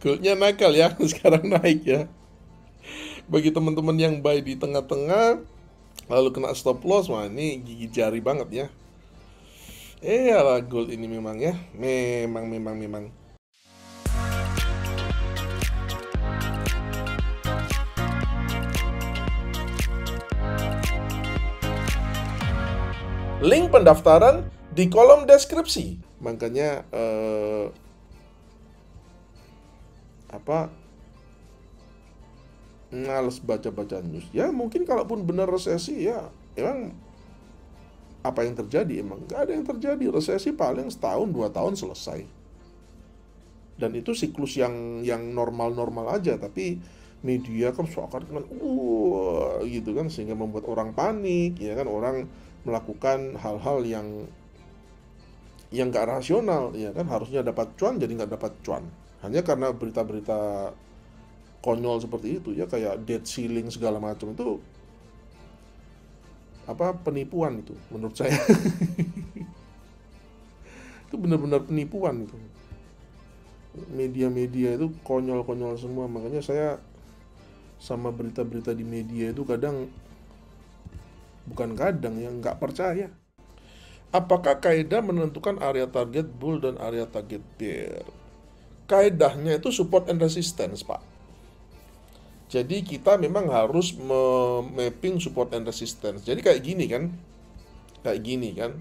Goldnya nakal ya, sekarang naik ya. Bagi teman-teman yang buy di tengah-tengah lalu kena stop loss, wah ini gigi jari banget ya. Lah gold ini memang ya, memang. Link pendaftaran di kolom deskripsi. Makanya apa, males baca-baca news. Ya mungkin kalaupun benar resesi ya emang apa yang terjadi, emang nggak ada yang terjadi. Resesi paling setahun 2 tahun selesai. Dan itu siklus yang normal-normal aja, tapi media kan seakan-akan gitu kan, sehingga membuat orang panik ya kan, orang melakukan hal-hal yang nggak rasional ya kan, harusnya dapat cuan jadi nggak dapat cuan hanya karena berita-berita konyol seperti itu ya, kayak debt ceiling segala macam. Itu apa, penipuan itu menurut saya. Itu benar-benar penipuan itu. Media-media itu konyol-konyol semua, makanya saya sama berita-berita di media itu kadang, bukan kadang ya, nggak percaya. Apakah kaidah menentukan area target bull dan area target bear? Kaidahnya itu support and resistance, Pak. Jadi kita memang harus mapping support and resistance. Jadi kayak gini kan,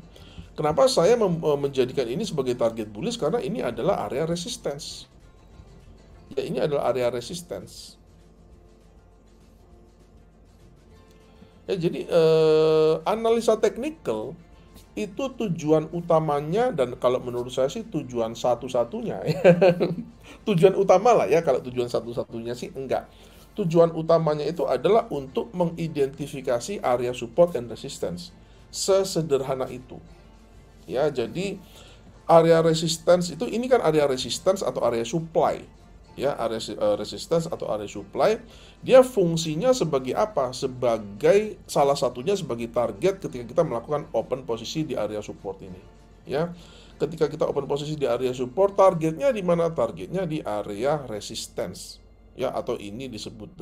kenapa saya menjadikan ini sebagai target bullish? Karena ini adalah area resistance. Ya, ini adalah area resistance. Ya, jadi analisa teknikal itu tujuan utamanya, dan kalau menurut saya sih tujuan satu-satunya. Tujuan utama lah ya, kalau tujuan satu-satunya sih enggak. Tujuan utamanya itu adalah untuk mengidentifikasi area support and resistance. Sesederhana itu. Ya, jadi area resistance itu, ini kan area resistance atau area supply. Ya, area resistance atau area supply, dia fungsinya sebagai apa? Sebagai salah satunya sebagai target ketika kita melakukan open posisi di area support ini. Ya, ketika kita open posisi di area support, targetnya di mana? Targetnya di area resistance. Ya, atau ini disebut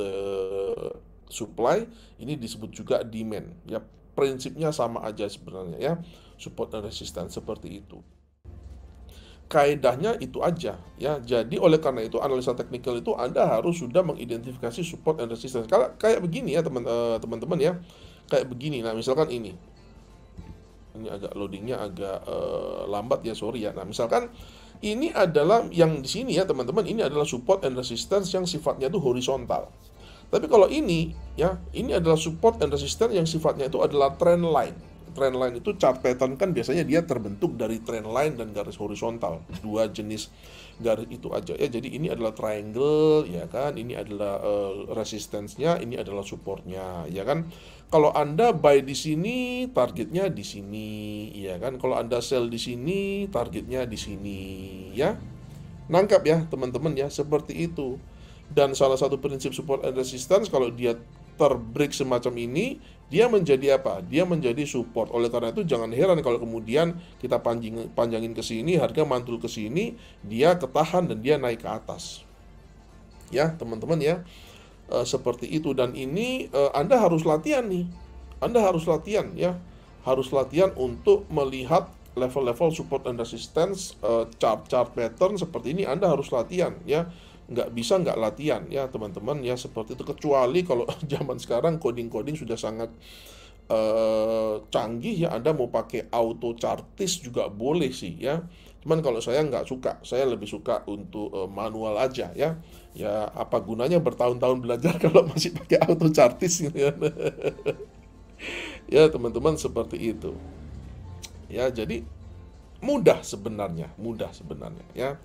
supply, ini disebut juga demand. Ya, prinsipnya sama aja sebenarnya ya, support dan resistance seperti itu. Kaedahnya itu aja ya. Jadi oleh karena itu analisa teknikal itu Anda harus sudah mengidentifikasi support and resistance. Kalau kayak begini ya teman-teman ya, kayak begini. Nah misalkan ini agak loadingnya agak lambat ya, sorry ya. Nah misalkan ini adalah yang di sini ya teman-teman, ini adalah support and resistance yang sifatnya itu horizontal. Tapi kalau ini ya, ini adalah support and resistance yang sifatnya itu adalah trend line. Trend line itu chart pattern kan biasanya dia terbentuk dari trend line dan garis horizontal. Dua jenis garis itu aja ya. Jadi ini adalah triangle ya kan, ini adalah resistance-nya, ini adalah supportnya ya kan. Kalau Anda buy di sini, targetnya di sini ya kan. Kalau Anda sell di sini, targetnya di sini ya. Nangkap ya teman-teman ya, seperti itu. Dan salah satu prinsip support and resistance, kalau dia terbreak semacam ini, dia menjadi apa? Dia menjadi support. Oleh karena itu jangan heran kalau kemudian kita panjangin ke sini, harga mantul ke sini, dia ketahan dan dia naik ke atas. Ya, teman-teman ya. Seperti itu, dan ini Anda harus latihan nih. Anda harus latihan ya. Harus latihan untuk melihat level-level support and resistance, chart-chart pattern seperti ini Anda harus latihan ya. Nggak bisa nggak latihan ya teman-teman ya, seperti itu. Kecuali kalau zaman sekarang coding-coding sudah sangat canggih ya, Anda mau pakai auto chartist juga boleh sih ya. Cuman kalau saya nggak suka, saya lebih suka untuk manual aja ya. Ya apa gunanya bertahun-tahun belajar kalau masih pakai auto chartist gitu ya. Ya teman-teman seperti itu. Ya jadi mudah sebenarnya ya.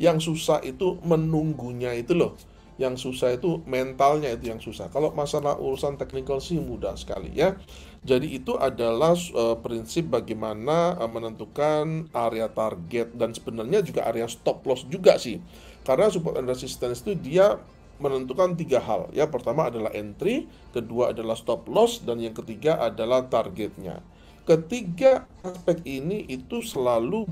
Yang susah itu menunggunya itu loh. Yang susah itu mentalnya, itu yang susah. Kalau masalah urusan teknikal sih mudah sekali ya. Jadi itu adalah prinsip bagaimana menentukan area target, dan sebenarnya juga area stop loss juga sih. Karena support and resistance itu dia menentukan 3 hal ya. Pertama adalah entry, kedua adalah stop loss, dan yang ketiga adalah targetnya. Ketiga aspek ini itu selalu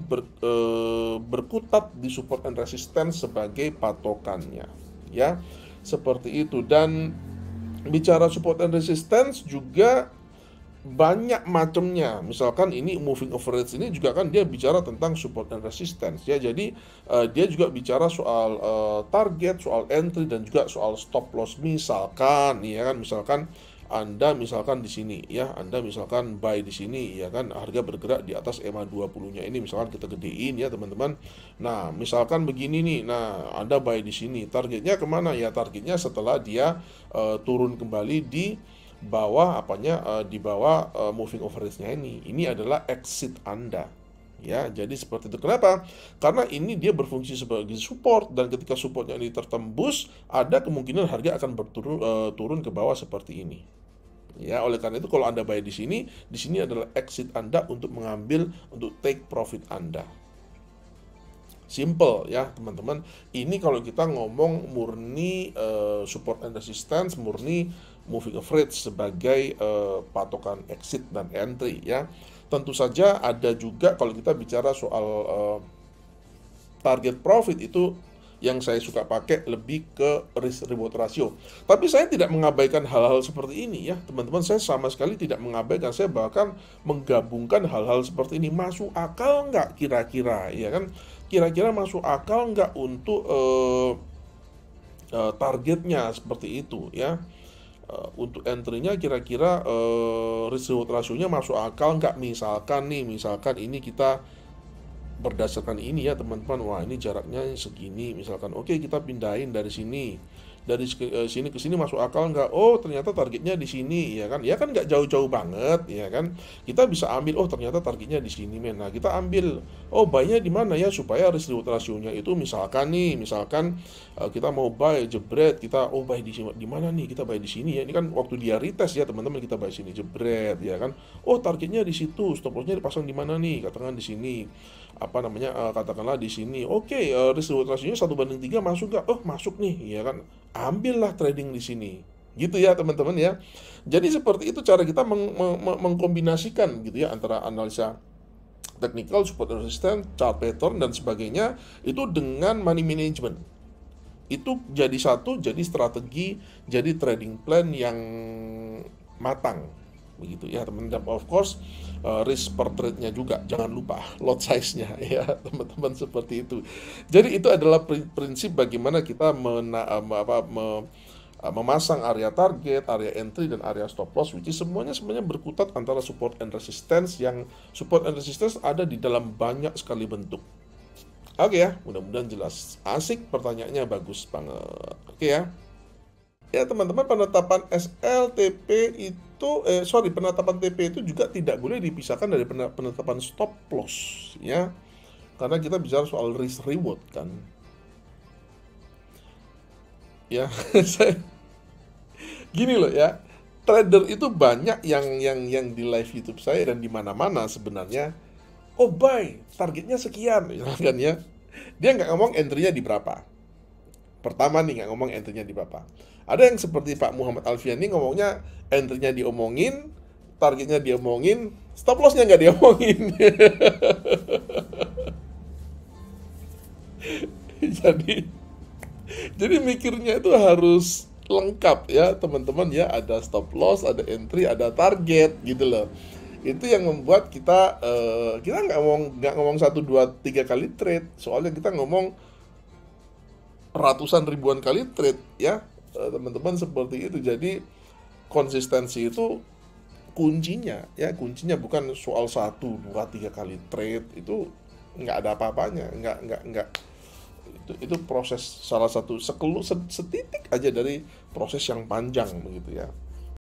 berkutat di support and resistance sebagai patokannya, ya. Seperti itu. Dan bicara support and resistance juga banyak macamnya. Misalkan ini moving average ini juga kan dia bicara tentang support and resistance, ya. Jadi dia juga bicara soal target, soal entry, dan juga soal stop loss. Misalkan, ya kan, Anda misalkan di sini, ya, Anda misalkan buy di sini, ya kan, harga bergerak di atas EMA 20-nya ini, misalkan kita gedein, ya teman-teman. Nah, misalkan begini nih, nah Anda buy di sini, targetnya kemana? Ya, targetnya setelah dia turun kembali di bawah di bawah moving average-nya ini. Ini adalah exit Anda. Ya, jadi seperti itu. Kenapa? Karena ini dia berfungsi sebagai support, dan ketika supportnya ini tertembus, ada kemungkinan harga akan turun ke bawah seperti ini. Ya, oleh karena itu kalau Anda buy di sini adalah exit Anda untuk take profit Anda. Simple, ya teman-teman. Ini kalau kita ngomong murni support and resistance, murni moving average sebagai patokan exit dan entry, ya. Tentu saja ada juga kalau kita bicara soal target profit, itu yang saya suka pakai lebih ke risk reward ratio. Tapi saya tidak mengabaikan hal-hal seperti ini, ya teman-teman. Saya sama sekali tidak mengabaikan. Saya bahkan menggabungkan hal-hal seperti ini. Masuk akal nggak kira-kira, ya kan? Kira-kira masuk akal nggak untuk targetnya seperti itu, ya. Untuk entry-nya kira-kira risk reward ratio-nya masuk akal nggak? Misalkan ini kita berdasarkan ini, ya teman-teman, wah ini jaraknya segini, misalkan, oke, kita pindahin dari sini, sini ke sini, masuk akal nggak? Oh, ternyata targetnya di sini, ya kan nggak jauh-jauh banget, ya kan. Kita bisa ambil, oh ternyata targetnya di sini, men. Nah, kita ambil, oh buy-nya di mana ya, supaya risk reward ratio-nya itu misalkan kita mau buy, jebret, kita buy di mana nih, kita buy di sini, ya. Ini kan waktu dia retest, ya teman-teman, kita buy sini, jebret, ya kan. Oh, targetnya di situ, stop loss-nya dipasang di mana nih, katakan di sini, katakanlah di sini. Oke, risk reward ratio-nya 1:3, masuk nggak? Oh, masuk nih, ya kan. Ambillah trading di sini. Gitu, ya teman-teman, ya. Jadi seperti itu cara kita mengkombinasikan gitu, ya, antara analisa technical, support and resistance, chart pattern dan sebagainya itu dengan money management. Itu jadi strategi, jadi trading plan yang matang, begitu, ya teman-teman. Of course, risk per trade-nya juga jangan lupa, lot size-nya, ya teman-teman, seperti itu. Jadi itu adalah prinsip bagaimana kita memasang area target, area entry, dan area stop loss, which is semuanya sebenarnya berkutat antara support and resistance, yang support and resistance ada di dalam banyak sekali bentuk. Oke, ya, mudah-mudahan jelas. Asik, pertanyaannya bagus banget. Oke, ya. Ya teman-teman, penetapan SLTP penetapan TP itu juga tidak boleh dipisahkan dari penetapan stop loss, ya. Karena kita bicara soal risk reward, kan. Ya, gini loh, ya. Trader itu banyak yang di live YouTube saya dan di mana-mana sebenarnya. Oh, buy, targetnya sekian, kan, ya. Dia nggak ngomong entry-nya di berapa. Pertama nih, nggak ngomong entry-nya di berapa. Ada yang seperti Pak Muhammad Alfian ini ngomongnya entry-nya diomongin, targetnya diomongin, stop loss-nya nggak diomongin. Jadi mikirnya itu harus lengkap, ya teman-teman, ya. Ada stop loss, ada entry, ada target, gitu loh. Itu yang membuat kita nggak ngomong 1, 2, 3 kali trade. Soalnya kita ngomong ratusan ribuan kali trade, ya teman-teman, seperti itu. Jadi konsistensi itu kuncinya, ya. Kuncinya bukan soal 1, 2, 3 kali trade. Itu nggak ada apa-apanya, nggak itu proses, salah satu setitik aja dari proses yang panjang, begitu, ya.